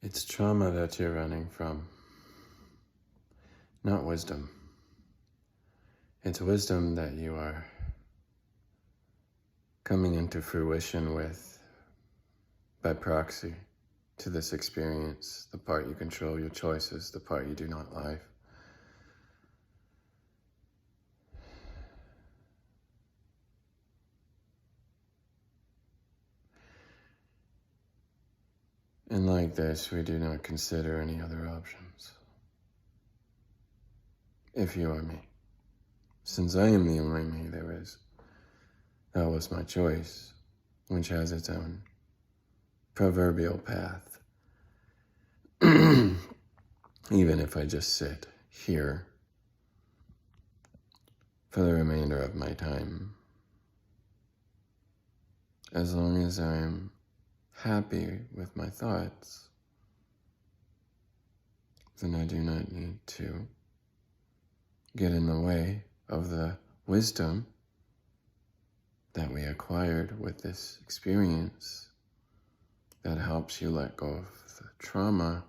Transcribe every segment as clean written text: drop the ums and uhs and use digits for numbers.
It's trauma that you're running from, not wisdom. It's wisdom that you are coming into fruition with by proxy to this experience, the part you control your choices, the part you do not like. And like this, we do not consider any other options. If you are me. Since I am the only me there is, that was my choice, which has its own proverbial path. Even if I just sit here for the remainder of my time, as long as I'm happy with my thoughts, then I do not need to get in the way of the wisdom that we acquired with this experience that helps you let go of the trauma,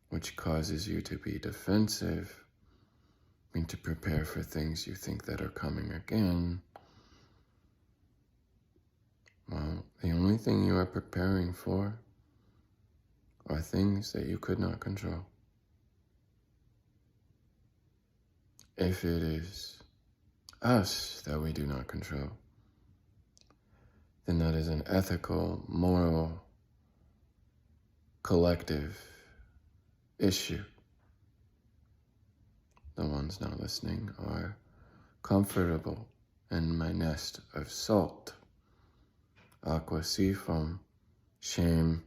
which causes you to be defensive and to prepare for things you think that are coming again. Well, the only thing you are preparing for are things that you could not control. If it is us that we do not control, then that is an ethical, moral, collective issue. The ones not listening are comfortable in my nest of salt. Aqua sea foam, shame.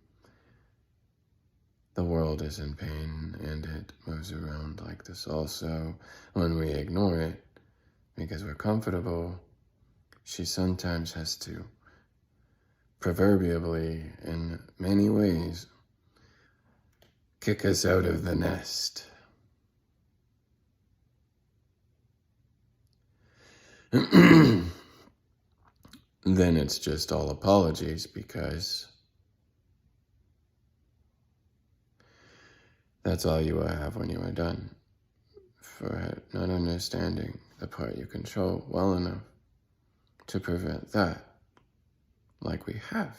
The world is in pain and it moves around like this also. When we ignore it, because we're comfortable, she sometimes has to, proverbially, in many ways, kick us out of the nest. Then it's just all apologies because that's all you will have when you are done, for not understanding the part you control well enough to prevent that, like we have,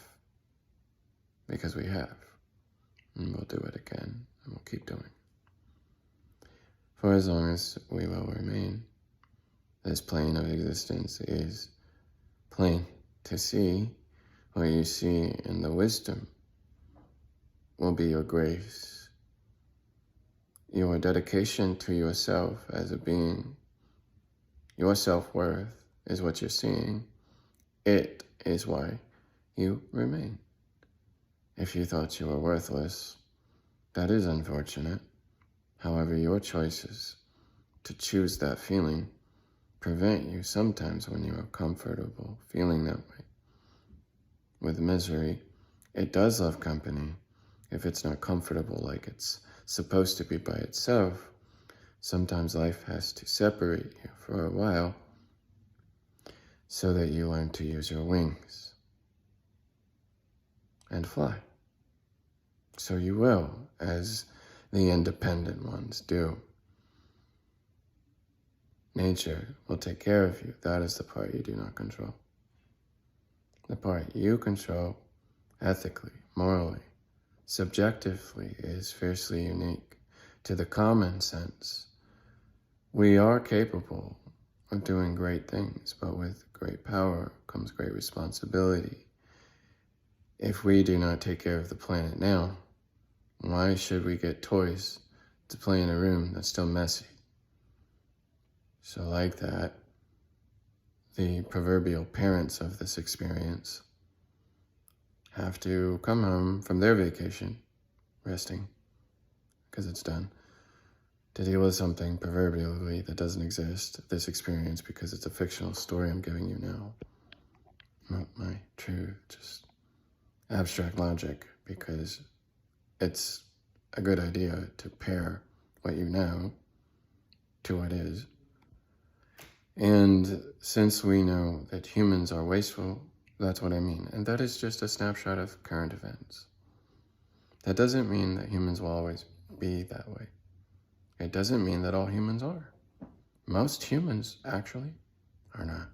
because we have, and we'll do it again, and we'll keep doing it. For as long as we will remain, this plane of existence is plain to see. What you see in the wisdom will be your grace, your dedication to yourself as a being. Your self-worth is what you're seeing. It is why you remain. If you thought you were worthless, that is unfortunate. However, your choices to choose that feeling prevent you sometimes when you are comfortable feeling that way. With misery, it does love company. If it's not comfortable like it's supposed to be by itself, sometimes life has to separate you for a while so that you learn to use your wings and fly. So you will, as the independent ones do. Nature will take care of you. That is the part you do not control. The part you control, ethically, morally, subjectively, is fiercely unique to the common sense. We are capable of doing great things, but with great power comes great responsibility. If we do not take care of the planet now, why should we get toys to play in a room that's still messy? So like that, the proverbial parents of this experience have to come home from their vacation, resting, because it's done, to deal with something proverbially that doesn't exist, this experience, because it's a fictional story I'm giving you now. Not my true, just abstract logic, because it's a good idea to pair what you know to what is. And since we know that humans are wasteful, that's what I mean. And that is just a snapshot of current events. That doesn't mean that humans will always be that way. It doesn't mean that all humans are. Most humans, actually, are not.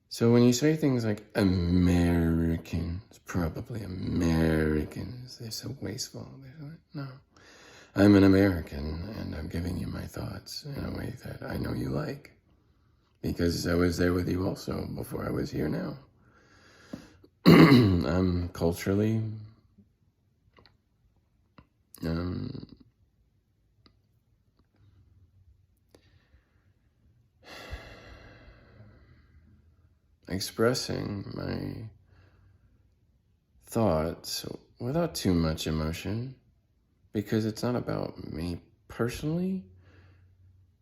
So when you say things like Americans, probably Americans, they're so wasteful. No. I'm an American, and I'm giving you my thoughts in a way that I know you like. Because I was there with you also before I was here now. I'm culturally expressing my thoughts without too much emotion, because it's not about me personally,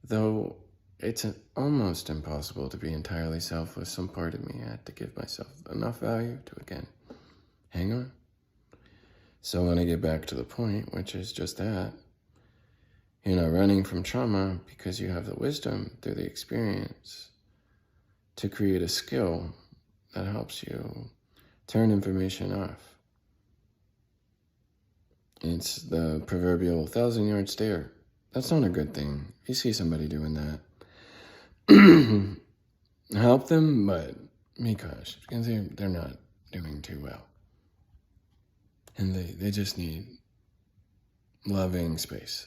though it's almost impossible to be entirely selfless. Some part of me had to give myself enough value to, again, hang on. So when I get back to the point, which is just that, you're not running from trauma because you have the wisdom through the experience to create a skill that helps you turn information off. It's the proverbial 1,000-yard stare. That's not a good thing. If you see somebody doing that, help them, but be cautious because they're not doing too well. And they just need loving space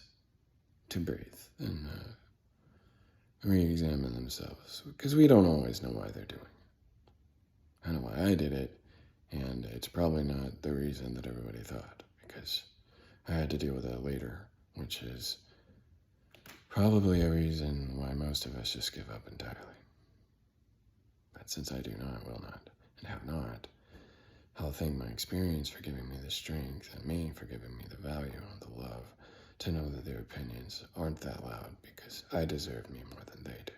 to breathe and re-examine themselves, because we don't always know why they're doing it. I know why I did it, and it's probably not the reason that everybody thought, because I had to deal with that later, which is probably a reason why most of us just give up entirely. But since I do not, will not, and have not, I'll thank my experience for giving me the strength, and me for giving me the value and the love to know that their opinions aren't that loud, because I deserve me more than they do.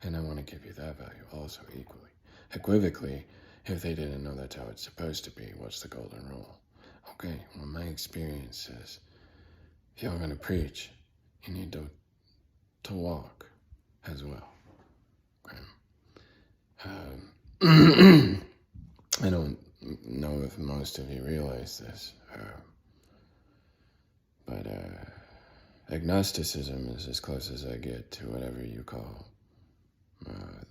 And I want to give you that value also equally. Equivocally, if they didn't know that's how it's supposed to be, what's the golden rule? Okay, well, my experience says, if you're going to preach, you need to walk as well. Okay? I don't know if most of you realize this, but agnosticism is as close as I get to whatever you call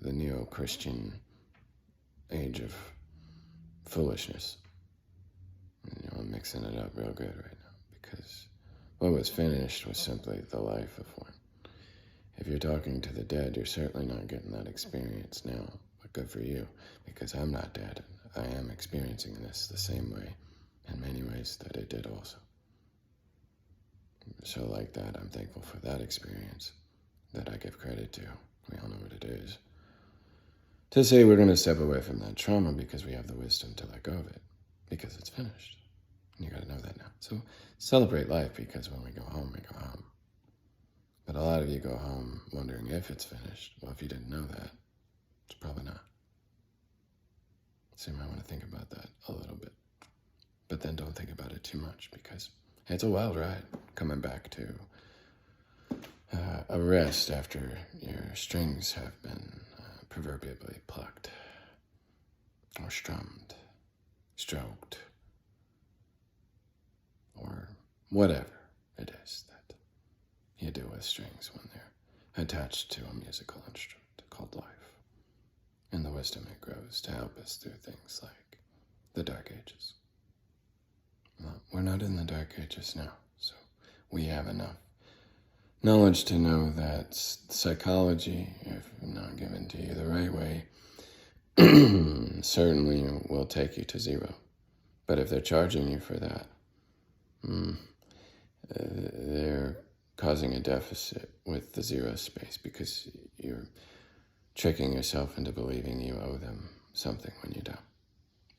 the neo-Christian age of foolishness. I'm mixing it up real good right now, because what was finished was simply the life of one. If you're talking to the dead, you're certainly not getting that experience now, but good for you, because I'm not dead. I am experiencing this the same way, in many ways, that it did also. So like that, I'm thankful for that experience that I give credit to. We all know what it is. To say we're going to step away from that trauma because we have the wisdom to let go of it, because it's finished. And you got to know that now. So celebrate life, because when we go home, we go home. But a lot of you go home wondering if it's finished. Well, if you didn't know that, it's probably not. So you might want to think about that a little bit. But then don't think about it too much, because it's a wild ride coming back to a rest after your strings have been proverbially plucked or strummed, stroked, or whatever it is that you do with strings when they're attached to a musical instrument called life. And the wisdom it grows to help us through things like the Dark Ages. Well, we're not in the Dark Ages now, so we have enough knowledge to know that psychology, if not given to you the right way, certainly will take you to zero. But if they're charging you for that, they're causing a deficit with the zero space, because you're tricking yourself into believing you owe them something when you don't.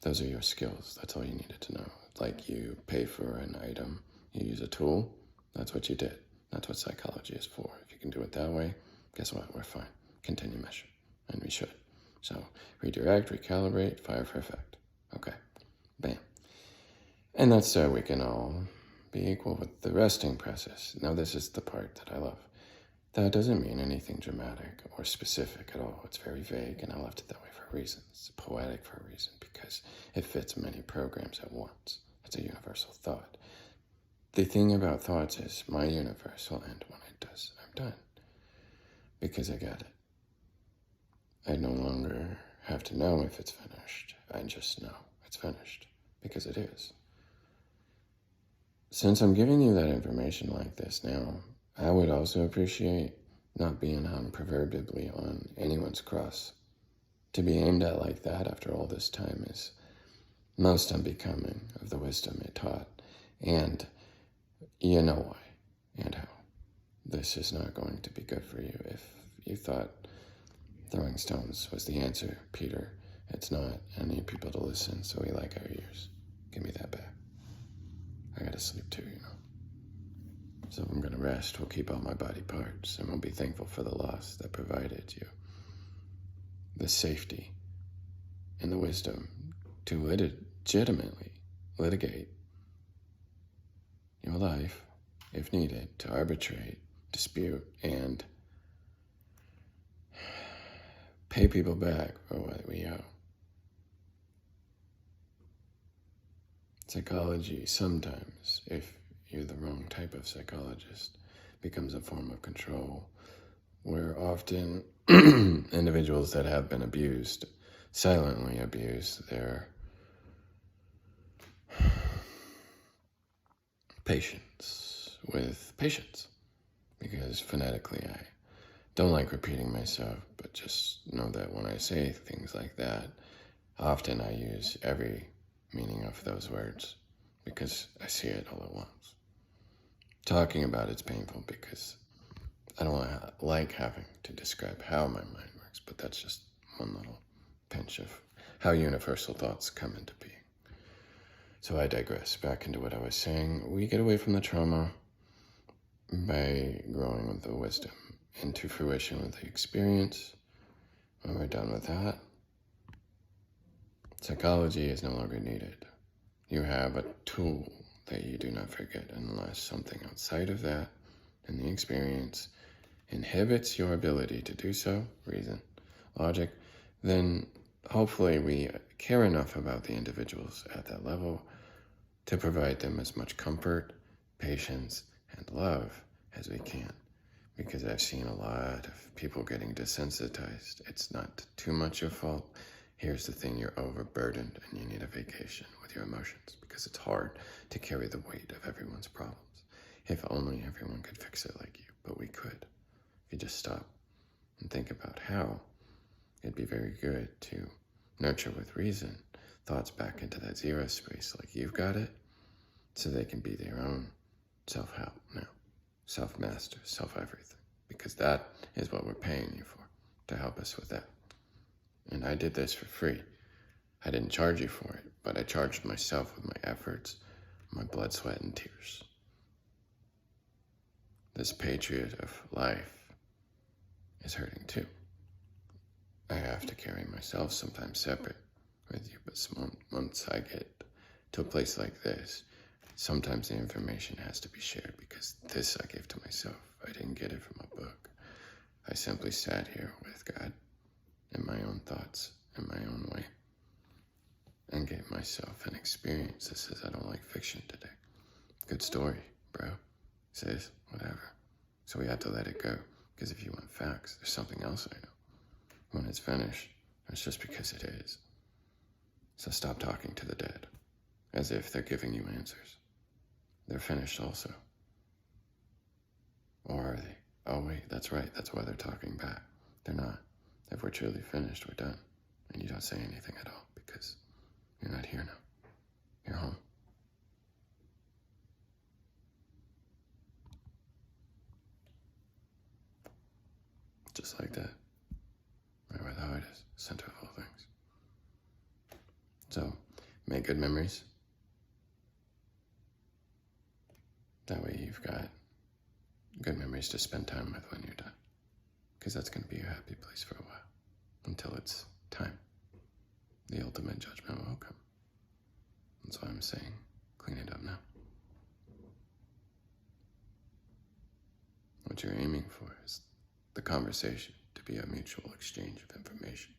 Those are your skills. That's all you needed to know. Like you pay for an item, you use a tool, that's what you did. That's what psychology is for. If you can do it that way, guess what? We're fine. Continue mission. And we should. So redirect, recalibrate, fire for effect. Okay. Bam. And that's so we can all be equal with the resting process. Now this is the part that I love. That doesn't mean anything dramatic or specific at all. It's very vague, and I left it that way for a reason. It's poetic for a reason, because it fits many programs at once. It's a universal thought. The thing about thoughts is my universe will end when it does. I'm done. Because I got it. I no longer have to know if it's finished. I just know it's finished. Because it is. Since I'm giving you that information like this now, I would also appreciate not being hung proverbially on anyone's cross. To be aimed at like that after all this time is most unbecoming of the wisdom it taught. And you know why and how. This is not going to be good for you. If you thought throwing stones was the answer, Peter, it's not. I need people to listen, so we like our ears. Give me that back. I gotta sleep too, you know. So if I'm gonna rest, we'll keep all my body parts, and we'll be thankful for the loss that provided you the safety and the wisdom to legitimately litigate your life, if needed, to arbitrate, dispute, and pay people back for what we owe. Psychology sometimes, if you're the wrong type of psychologist, becomes a form of control, where often individuals that have been abused, silently abused their patience with patience. Because phonetically I don't like repeating myself, but just know that when I say things like that, often I use every meaning of those words because I see it all at once. Talking about it's painful because I don't like having to describe how my mind works, but that's just one little pinch of how universal thoughts come into being. So I digress. Back into what I was saying. We get away from the trauma by growing with the wisdom into fruition with the experience. When we're done with that, psychology is no longer needed. You have a tool that you do not forget unless something outside of that and the experience inhibits your ability to do so, reason, logic, then hopefully we care enough about the individuals at that level to provide them as much comfort, patience, and love as we can. Because I've seen a lot of people getting desensitized. It's not too much your fault. Here's the thing, you're overburdened and you need a vacation with your emotions because it's hard to carry the weight of everyone's problems. If only everyone could fix it like you, but we could. If you just stop and think about how, it'd be very good to nurture with reason thoughts back into that zero space like you've got it, so they can be their own self-help now, self-master, self-everything, because that is what we're paying you for, to help us with that. And I did this for free. I didn't charge you for it, but I charged myself with my efforts, my blood, sweat, and tears. This patriot of life is hurting too. I have to carry myself sometimes separate with you, but once I get to a place like this, sometimes the information has to be shared because this I gave to myself. I didn't get it from a book. I simply sat here with God in my own thoughts, in my own way, and gave myself an experience that says I don't like fiction today. Good story, bro. Says whatever. So we have to let it go, because if you want facts, there's something else I know. When it's finished, it's just because it is. So stop talking to the dead, as if they're giving you answers. They're finished also. Or are they? Oh wait, that's right, that's why they're talking back. They're not. If we're truly finished, we're done. And you don't say anything at all, because you're not here now. You're home. Just like that. Right where the heart is, center of all things. So, make good memories. That way you've got good memories to spend time with when you're done. Because that's going to be your happy place for a while. Until it's time. The ultimate judgment will come. That's why I'm saying, clean it up now. What you're aiming for is the conversation to be a mutual exchange of information.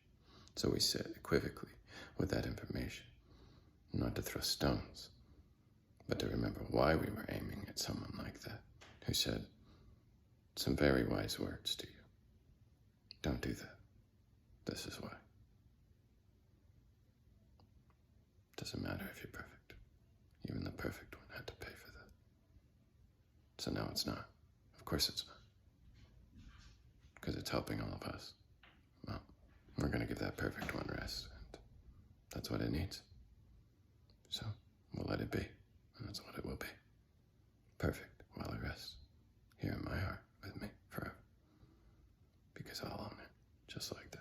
So we sit equivocally with that information, not to throw stones, but to remember why we were aiming at someone like that, who said some very wise words to you. Don't do that. This is why. Doesn't matter if you're perfect. Even the perfect one had to pay for that. So now it's not. Of course it's not. Because it's helping all of us. Well, we're going to give that perfect one rest, and that's what it needs. So we'll let it be, and that's what it will be. Perfect while it rests, here in my heart with me forever. Because I'll own it, just like that.